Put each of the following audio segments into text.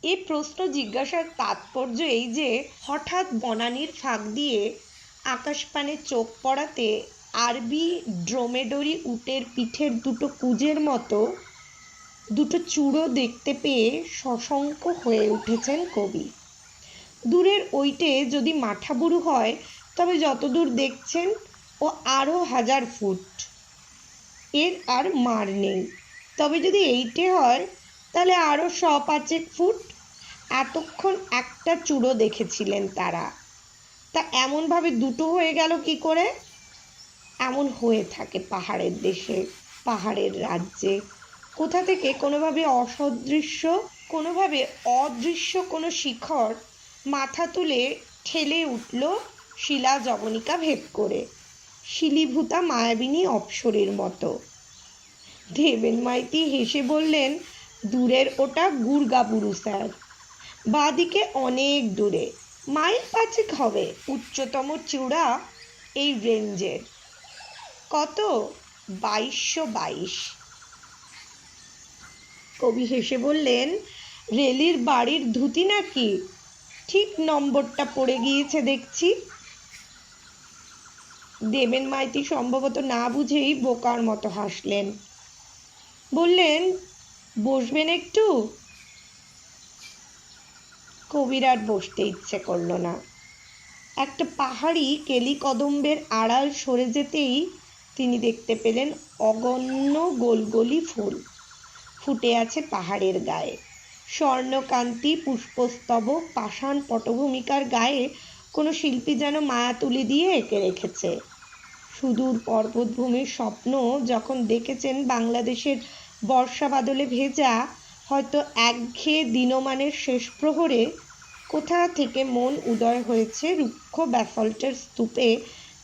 এই প্রশ্ন জিজ্ঞাসার তাৎপর্য এই যে হঠাৎ বনানীর ফাঁক দিয়ে আকাশপানে চোখ পড়াতে আরবি ড্রোমেডরি উটের পিঠের দুটো কুঁজের মতো দুটো চূড়ো দেখতে পেয়ে সশঙ্ক হয়ে উঠেছেন কবি। দূরের ওইটে যদি মাঠাবুরু হয় তবে যতদূর দেখছেন ও আরও 1000 ফুট, এর আর মার নেই। তবে যদি এইটে হয় তাহলে আরও 100-5 ফুট। এতক্ষণ একটা চূড়ো দেখেছিলেন তারা, তা এমনভাবে দুটো হয়ে গেল কি করে? এমন হয়ে থাকে পাহাড়ের দেশে, পাহাড়ের রাজ্যে। কোথা থেকে কোনোভাবে অদৃশ্য কোনো শিখর মাথা তুলে ঠেলে উঠল শিলা জবনিকা ভেদ করে, শিলীভূতা মায়াবিনী অপ্সরীর মতো। দেবেন মাইতি হেসে বললেন, দূরের ওটা গুরগাবুরু স্যার, বাঁদিকে অনেক দূরে, মাইল 5 হবে উচ্চতম চূড়া এই রেঞ্জের। কত? 2222। কবি হেসে বললেন, রেলির বাড়ির ধুতি নাকি? ঠিক নম্বরটা পড়ে গিয়েছে দেখছি। দেবেন মাইতি সম্ভবত না বুঝেই বোকার মতো হাসলেন। বললেন, বসবেন একটু? কবির আর বসতে ইচ্ছে করল না। একটা পাহাড়ি কেলি কদম্বের আড়াল সরে যেতেই তিনি দেখতে পেলেন অগণ্য গোলগলি ফুল ফুটে আছে পাহাড়ের গায়ে। স্বর্ণকান্তি পুষ্পস্তবক পাষাণ পটভূমিকার গায়ে কোনো শিল্পী যেন মায়া তুলি দিয়ে এঁকে রেখেছে। সুদূর পর্বতভূমির স্বপ্ন যখন দেখেছেন বাংলাদেশের বর্ষা বাদলে ভেজা হয়তো একঘেয়ে দিনমানের শেষ প্রহরে, কোথা থেকে মন উদয় হয়েছে রুক্ষ ব্যাসল্টের স্তূপে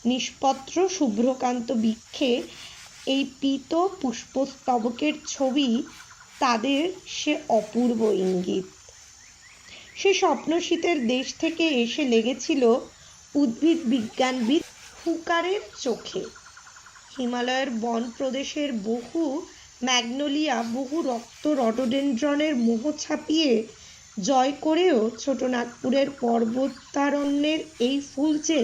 নিষ্পত্র শুভ্রকান্ত বৃক্ষে এই পীত পুষ্পস্তবকের ছবি, তাদের সে অপূর্ব ইঙ্গিত। সে স্বপ্নশীতের দেশ থেকে এসে লেগেছিল উদ্ভিদ বিজ্ঞানবিদ হুকারের চোখে। হিমালয়ের বন প্রদেশের বহু ম্যাগনোলিয়া, বহু রক্ত রডোডেনড্রনের মোহ ছাপিয়ে জয় করেও ছোটনাগপুরের পর্বতারণ্যের এই ফুল যে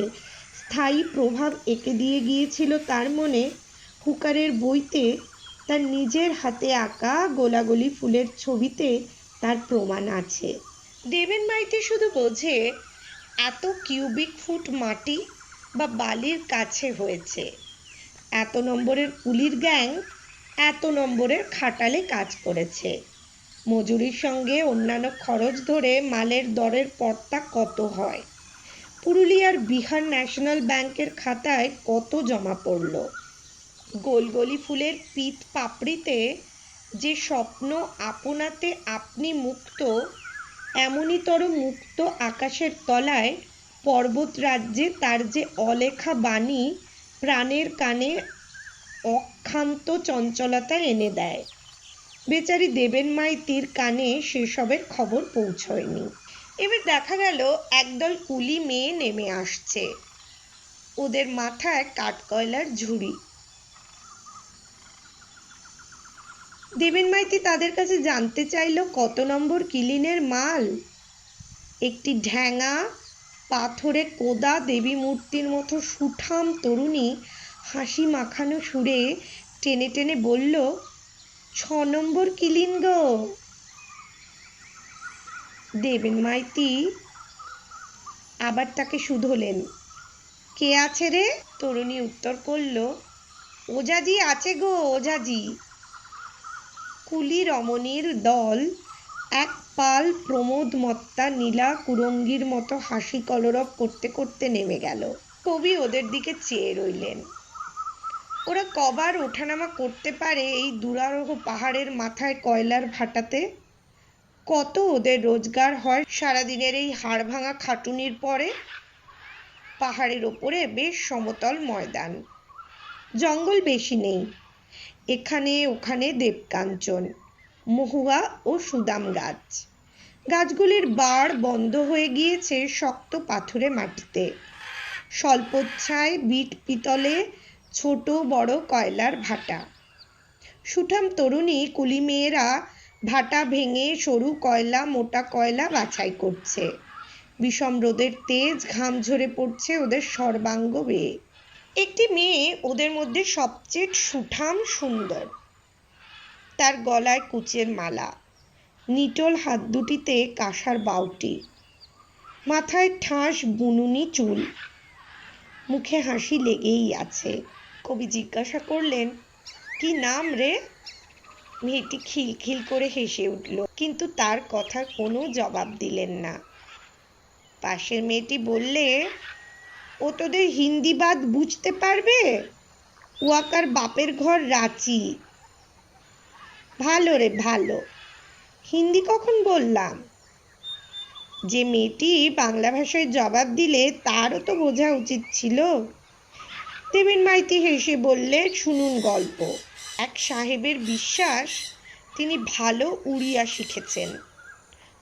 স্থায়ী প্রভাব এঁকে দিয়ে গিয়েছিল তার মনে, হুকারের বইতে, তার নিজের হাতে আঁকা গোলাগুলি ফুলের ছবিতে তার প্রমাণ আছে। দেবেন মাইতি শুধু বোঝে এত কিউবিক ফুট মাটি বা বালির কাছে হয়েছে, এত নম্বরের কুলির গ্যাং এত নম্বরের খাটালে কাজ করেছে, মজুরির সঙ্গে অন্যান্য খরচ ধরে মালের দরের পর্তা কত হয়, পুরুলিয়ার বিহার ন্যাশনাল ব্যাংকের খাতায় কত জমা পড়ল। গোলগলি ফুলের পিত পাপড়িতে যে স্বপ্ন আপনাতে আপনি মুক্ত, এমনিতর মুক্ত আকাশের তলায় পর্বত রাজ্যে তার যে অলেখা বাণী প্রাণের কানে অক্ষান্ত চঞ্চলতা এনে দেয়। বেচারি দেবেন মাইতির কানে সেসবের খবর পৌঁছয়নি। এবার দেখা গেল একদল কুলি মেয়ে নেমে আসছে, ওদের মাথায় কাঠকয়লার ঝুড়ি। দেবেন মাইতি তাদের কাছে জানতে চাইল কত নম্বর কিলিনের মাল। একটি ঢ্যাঙা পাথরে কোদা দেবী মূর্তির মতো সুঠাম তরুণী হাসি মাখানো সুরে টেনে টেনে বলল, 6 নম্বর কিলিন গো। দেবেন মাইতি আবার তাকে শুধোলেন, কে আছে রে? তরুণী উত্তর করল, ওঝাজি আছে গো, ওঝাজি। কুলি রমণীর দল এক পাল প্রমোদমত্তা নীলা কুরঙ্গির মতো হাসি কলরব করতে করতে নেমে গেল। কবি ওদের দিকে চেয়ে রইলেন। ওরা কবার ওঠানামা করতে পারে এই দুরারোহ পাহাড়ের মাথায় কয়লার ভাটাতে? কত ওদের রোজগার হয় সারাদিনের এই হাড় ভাঙা খাটুনির পরে? পাহাড়ের ওপরে বেশ সমতল ময়দান, জঙ্গল বেশি নেই, এখানে ওখানে দেবকাঞ্চন, মহুয়া ও সুদাম গাছ। গাছগুলির বাড় বন্ধ হয়ে গিয়েছে শক্ত পাথুরে মাটিতে। স্বল্পচ্ছায় বিট পিতলে ছোট বড় কয়লার ভাটা। সুঠাম তরুণী কুলি মেয়েরা ভাটা ভেঙে সরু কয়লা মোটা কয়লা বাছাই করছে। বিষম রোদের তেজ ঘাম ঝরে পড়ছে ওদের সর্বাঙ্গ বেয়ে। একটি মেয়ে ওদের মধ্যে সবচেয়ে সুঠাম সুন্দর। তার গলায় কুচের মালা, নিটোল হাত দুটিতে কাঁসার বাউটি, মাথায় ঠাস বুনুনি চুল, মুখে হাসি লেগেই আছে। কবি জিজ্ঞাসা করলেন, কি নাম রে? মেয়েটি খিলখিল করে হেসে উঠল, কিন্তু তার কথার কোনো জবাব দিলেন না। পাশের মেয়েটি বললে, ও তোদের হিন্দিবাদ বুঝতে পারবে? ওয়াকার বাপের ঘর রাঁচি। ভালো রে ভালো। হিন্দি কখন বললাম? যে মেয়েটি বাংলা ভাষায় জবাব দিলে তারও তো বোঝা উচিত ছিল। দেবেন মাইতি হেসে বললে, শুনুন গল্প। এক সাহেবের বিশ্বাস তিনি ভালো উড়িয়া শিখেছেন।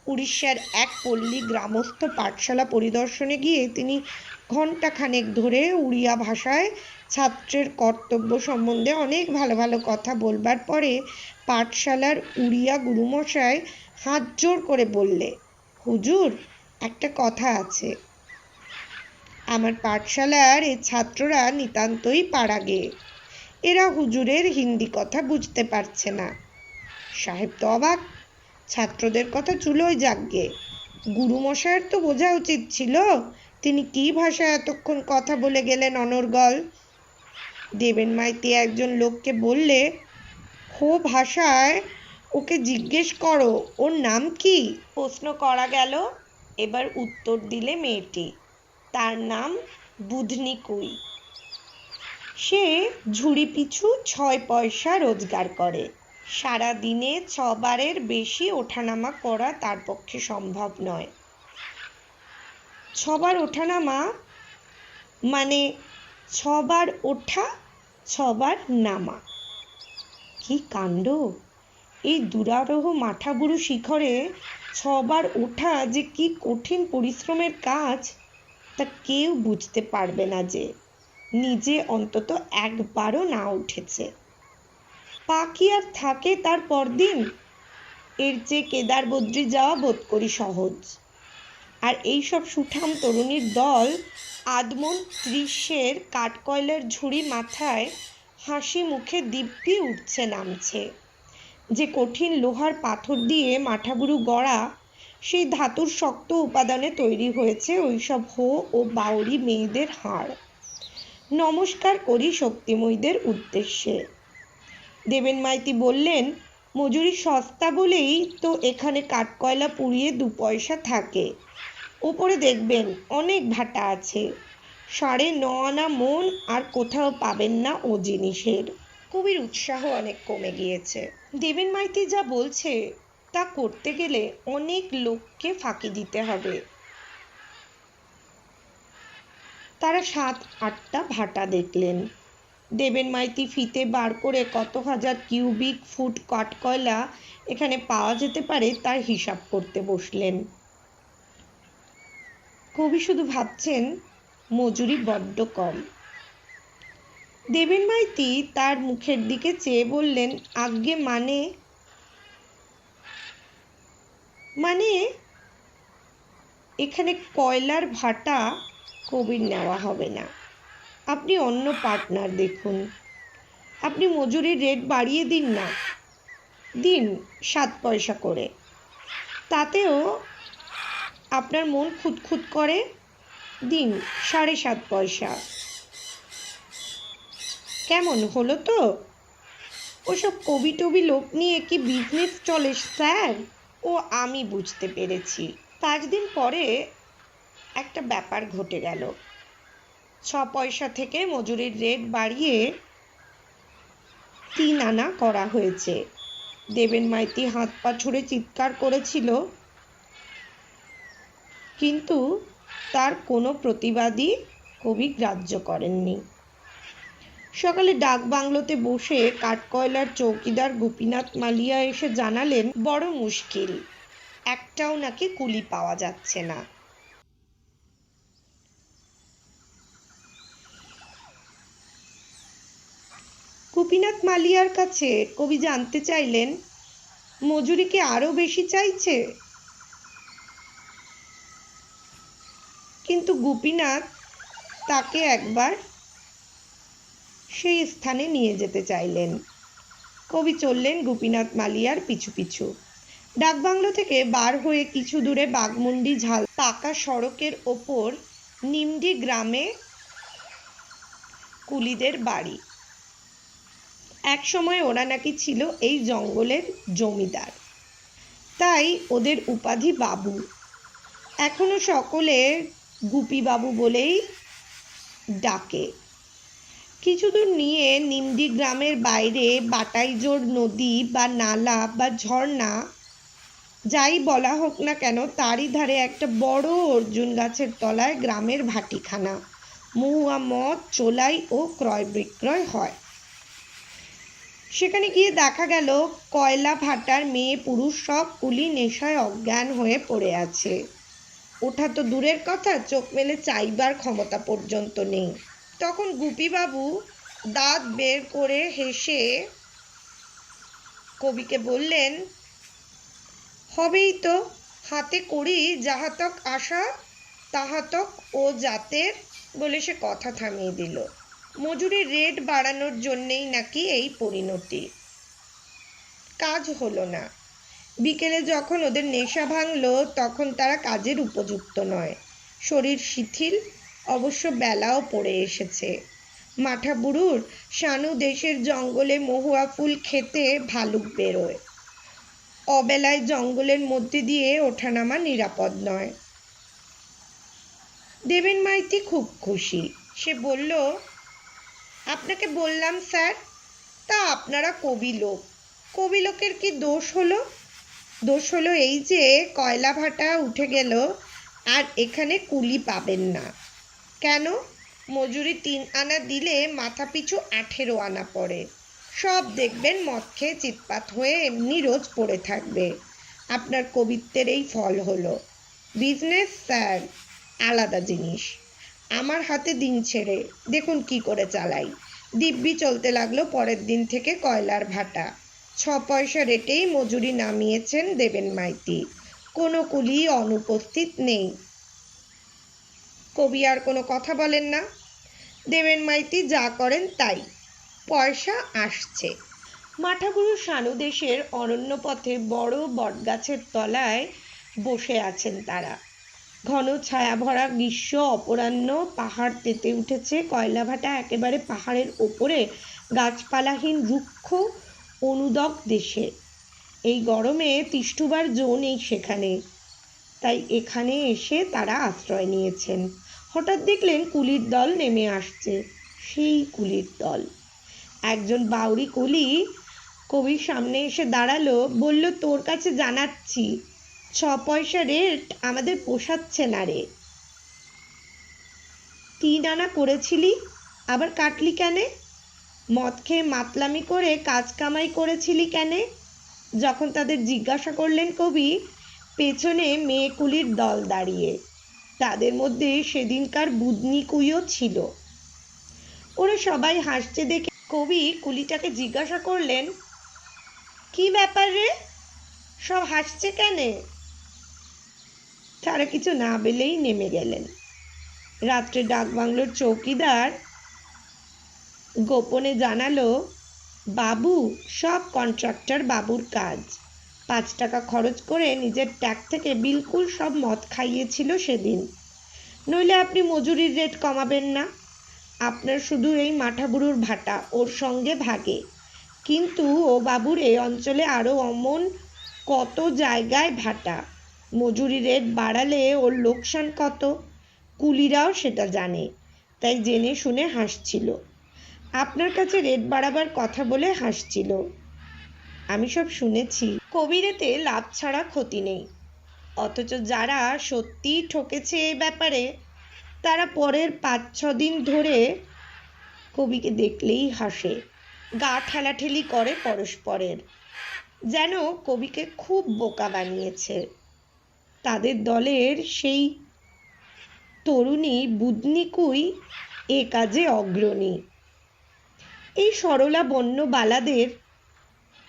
উড়িষ্যার এক পল্লী গ্রামস্থ পাঠশালা পরিদর্শনে গিয়ে তিনি ঘণ্টাখানেক ধরে উড়িয়া ভাষায় ছাত্রের কর্তব্য সম্বন্ধে অনেক ভালো ভালো কথা বলবার পরে পাঠশালার উড়িয়া গুরুমশাই হাত জোর করে বললে, হুজুর, একটা কথা আছে। আমার পাঠশালার এই ছাত্ররা নিতান্তই পাড়াগে। এরা হুজুরের হিন্দি কথা বুঝতে পারছে না। সাহেব তো অবাক। ছাত্রদের কথা চুলোয় যাকগে, গুরুমশায়ের তো বোঝা উচিত ছিল তিনি কি ভাষায় এতক্ষণ কথা বলে গেলেন অনর্গল। দেবেন মাইতি একজন লোককে বললে, হো ভাষায় ওকে জিজ্ঞেস করো ওর নাম কি। প্রশ্ন করা গেল। এবার উত্তর দিলে মেয়েটি, তার নাম বুধনি কুই। সে ঝুড়ি পিছু 6 পয়সা রোজগার করে। সারা দিনে 6 বারের বেশি ওঠানামা করা তার পক্ষে সম্ভব নয়। 6 বার ওঠানামা মানে 6 বার ওঠা 6 বার নামা। কি কাণ্ড! এই দুরারোহ মাঠাবুরু শিখরে 6 বার ওঠা যে কি কঠিন পরিশ্রমের কাজ তা কেউ বুঝতে পারবে না যে নিজে অন্তত একবারও না উঠেছে। পা কি আর থাকে তার পরদিন? এর চেয়ে কেদার বদ্রী যাওয়া বোধ করি সহজ। আর এইসব সুঠাম তরুণীর দল আদমন 30-এর কাঠকয়লার ঝুড়ি মাথায় হাসি মুখে দিব্যি উঠছে নামছে। যে কঠিন লোহার পাথর দিয়ে মাঠাবুরু গড়া, সেই ধাতুর শক্ত উপাদানে তৈরি হয়েছে ওইসব হো ও বাউরি মেয়েদের হাড়। নমস্কার করি শক্তিময়ীদের উদ্দেশ্যে। দেবেন মাইতি বললেন, মজুরি সস্তা বলেই তো এখানে কাঠকয়লা পুড়িয়ে 2 পয়সা থাকে। ওপরে দেখবেন অনেক ভাটা আছে। 9.5 আনা মন আর কোথাও পাবেন না ও জিনিসের। কবির উৎসাহ অনেক কমে গিয়েছে। দেবেন মাইতি যা বলছে তা করতে গেলে অনেক লোককে ফাঁকি দিতে হবে। তারা 7-8টা ভাটা দেখলেন। দেবেন মাইতি ফিতে বার করে কত হাজার কিউবিক ফুট কাঠকয়লা এখানে পাওয়া যেতে পারে তার হিসাব করতে বসলেন। কবি শুধু ভাবছেন মজুরি বড্ড কম। দেবেন মাইতি তার মুখের দিকে চেয়ে বললেন, আজ্ঞে মানে এখানে কয়লার ভাটা কবির নেওয়া হবে না। আপনি অন্য পার্টনার দেখুন। আপনি মজুরির রেট বাড়িয়ে দিন না, দিন 7 পয়সা করে। তাতেও আপনার মন খুঁতখুত করে, দিন 7.5 পয়সা। কেমন হলো তো? ওসব কবি টবি লোক নিয়ে কি বিজনেস চলে স্যার? ও আমি বুঝতে পেরেছি। 5 দিন পরে একটা ব্যাপার ঘটে গেল। 6 পয়সা থেকে মজুরির রেট বাড়িয়ে 3 আনা করা হয়েছে। দেবেন মাইতি হাত পা ছুড়ে চিৎকার করেছিল, কিন্তু তার কোনো প্রতিবাদই কবি গ্রাহ্য করেননি। সকালে ডাক বাংলোতে বসে কাঠকয়লার চৌকিদার গোপীনাথ মালিয়া এসে জানালেন, বড় মুশকিল, একটাও নাকি কুলি পাওয়া যাচ্ছে না। গোপীনাথ মালিয়ার কাছে কবি জানতে চাইলেন, মজুরি কি আরো বেশি চাইছে? কিন্তু গোপীনাথ তাকে একবার সেই স্থানে নিয়ে যেতে চাইলেন। কবি চললেন গোপীনাথ মালিয়ার পিছু পিছু। ডাকবাংলো থেকে বার হয়ে কিছু দূরে বাঘমুন্ডি ঝাল পাকা সড়কের ওপর নিমডি গ্রামে কুলিদের বাড়ি। এক সময় ওরা নাকি ছিল এই জঙ্গলের জমিদার, তাই ওদের উপাধি বাবু। এখনো সকলে গুপি বাবু বলেই ডাকে। কিছু দূর নিয়ে নিমডি গ্রামের বাইরে বাটাইজোড় নদী বা নালা বা ঝর্ণা যাই বলা হোক না কেন, তারই ধারে একটা বড় অর্জুন গাছের তলায় গ্রামের ভাটিখানা। মহুয়া মদ, চোলাই ও ক্রয় বিক্রয় হয়। সেখানে গিয়ে দেখা গেল কয়লা ভাটার মেয়ে পুরুষ সব কুলি নেশায় অজ্ঞান হয়ে পড়ে আছে। ওঠা তো দূরের কথা, চোখ মেলে চাইবার ক্ষমতা পর্যন্ত নেই। তখন গুপিবাবু দাঁত বের করে হেসে কবিকে বললেন, হবেই তো, হাতে করি যাহাতক আশা তাহাতক ও জাতের, বলে সে কথা থামিয়ে দিল। মজুরির রেট বাড়ানোর জন্যেই নাকি এই পরিণতি। কাজ হলো না। বিকেলে যখন ওদের নেশা ভাঙলো তখন তারা কাজের উপযুক্ত নয়। শরীর শিথিল, অবশ্য বেলাও পড়ে এসেছে। মাঠাবুড়ুর শানু দেশের জঙ্গলে মহুয়া ফুল খেতে ভালুক বেরোয়। অবেলায় জঙ্গলের মধ্যে দিয়ে ওঠানামা নিরাপদ নয়। দেবেন মাইতি খুব খুশি। সে বলল, আপনাকে বললাম স্যার, তা আপনারা কবি লোক, কবি লোকের কি দোষ হলো? দোষ হলো এই যে কয়লা ভাটা উঠে গেল আর এখানে কুলি পাবেন না। কেন? মজুরি 3 আনা দিলে মাথা পিছু 18 আনা পড়ে। সব দেখবেন মদ খেয়ে চিৎপাত হয়ে এমনি রোজ পড়ে থাকবে। আপনার কবিত্বের এই ফল হলো। বিজনেস স্যার আলাদা জিনিস। আমার হাতে দিন ছেড়ে দেখুন কি করে চালাই। দিব্যি চলতে লাগলো পরের দিন থেকে কয়লার ভাটা। 6 পয়সা রেটেই মজুরি নামিয়েছেন দেবেন মাইতি। কোনো কুলি অনুপস্থিত নেই। কবি আর কোনো কথা বলেন না। দেবেন মাইতি যা করেন তাই, পয়সা আসছে। মাঠাগুরু শানু দেশের অরণ্য পথে বড় বটগাছের তলায় বসে আছেন তারা। ঘন ছায়া ভরা গ্রীষ্ম অপরাহ্ন, পাহাড় তেতে উঠেছে। কয়লাভাটা একেবারে পাহাড়ের ওপরে গাছপালাহীন রুক্ষ অনুদক দেশে। এই গরমে তিষ্ঠুবার জো নেই সেখানে, তাই এখানে এসে তারা আশ্রয় নিয়েছেন। হঠাৎ দেখলেন কুলির দল নেমে আসছে। সেই কুলির দল। একজন বাউরি কুলি কবির সামনে এসে দাঁড়ালো, বলল, তোর কাছে জানাচ্ছি, 6 পয়সা রেট আমাদের পোষাচ্ছে না রে। 3 আনা করেছিলি, আবার কাটলি কেনে? মদ খেয়ে মাতলামি করে কাজ কামাই করেছিলি কেনে? যখন তাদের জিজ্ঞাসা করলেন কবি, পেছনে মেয়ে কুলির দল দাঁড়িয়ে। তাদের মধ্যে সেদিনকার বুদনি কুইও ছিল। ওরা সবাই হাসছে দেখে কবি কুলিটাকে জিজ্ঞাসা করলেন, কি ব্যাপার রে, সব হাসছে কেনে? তারা কিছু না বলেই নেমে গেলেন। রাত্রে ডাকবাংলোর চৌকিদার গোপনে জানালো, বাবু সব কন্ট্রাক্টর বাবুর কাজ। 5 টাকা খরচ করে নিজের ট্যাগ থেকে বিলকুল সব মদ খাইয়েছিল সেদিন। নইলে আপনি মজুরির রেট কমাবেন না। আপনার শুধু এই মাঠাবুড়ুর ভাটা, ওর সঙ্গে ভাগে। কিন্তু ও বাবুর এই অঞ্চলে আরও অমন কত জায়গায় ভাটা। মজুরি রেট বাড়ালে ওর লোকসান কত, কুলিরাও সেটা জানে, তাই জেনে শুনে হাসছিল। আপনার কাছে রেট বাড়াবার কথা বলে হাসছিল। আমি সব শুনেছি। কবির এতে লাভ ছাড়া ক্ষতি নেই। অথচ যারা সত্যিই ঠকেছে এই ব্যাপারে, তারা পরের 5-6 দিন ধরে কবিকে দেখলেই হাসে, গা ঠেলাঠেলি করে পরস্পরের, যেন কবিকে খুব বোকা বানিয়েছে। তাদের দলের সেই তরুণী বুদনিকুই এ কাজে অগ্রণী। এই সরলা বন্য বালাদের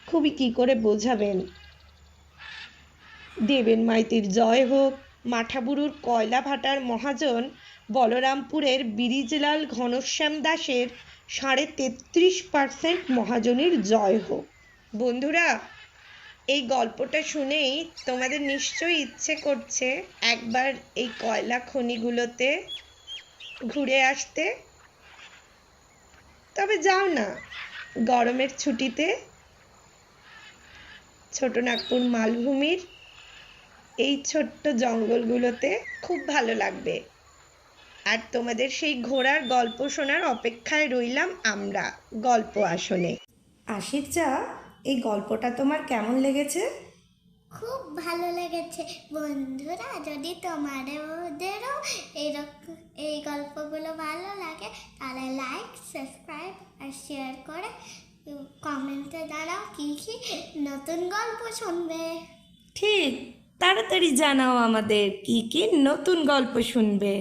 কবি কি করে বোঝাবেন? দেবেন মাইতির জয় হোক, মাঠাবুরুর কয়লা ভাটার মহাজন বলরামপুরের বিরিজলাল ঘনশ্যাম দাসের 33.5% মহাজনীর জয় হোক। বন্ধুরা, এই গল্পটা শুনেই তোমাদের নিশ্চয়ই ইচ্ছে করছে একবার এই কয়লা খনিগুলোতে ঘুরে আসতে। তবে যাও না, গরমের ছুটিতে ছোটনাগপুর মালভূমির এই ছোট্ট জঙ্গলগুলোতে খুব ভালো লাগবে। আর তোমাদের সেই ঘোড়ার গল্প শোনার অপেক্ষায় রইলাম আমরা গল্প আসনে। আশির চা, এই গল্পটা তোমার কেমন লেগেছে? খুব ভালো লেগেছে বন্ধুরা। যদি তোমাদেরও এই গল্পগুলো ভালো লাগে তাহলে লাইক, সাবস্ক্রাইব আর শেয়ার করে কমেন্টে জানাও কি কি নতুন গল্প শুনবে। ঠিক, তাড়াতাড়ি জানাও আমাদের কি কি নতুন গল্প শুনবে।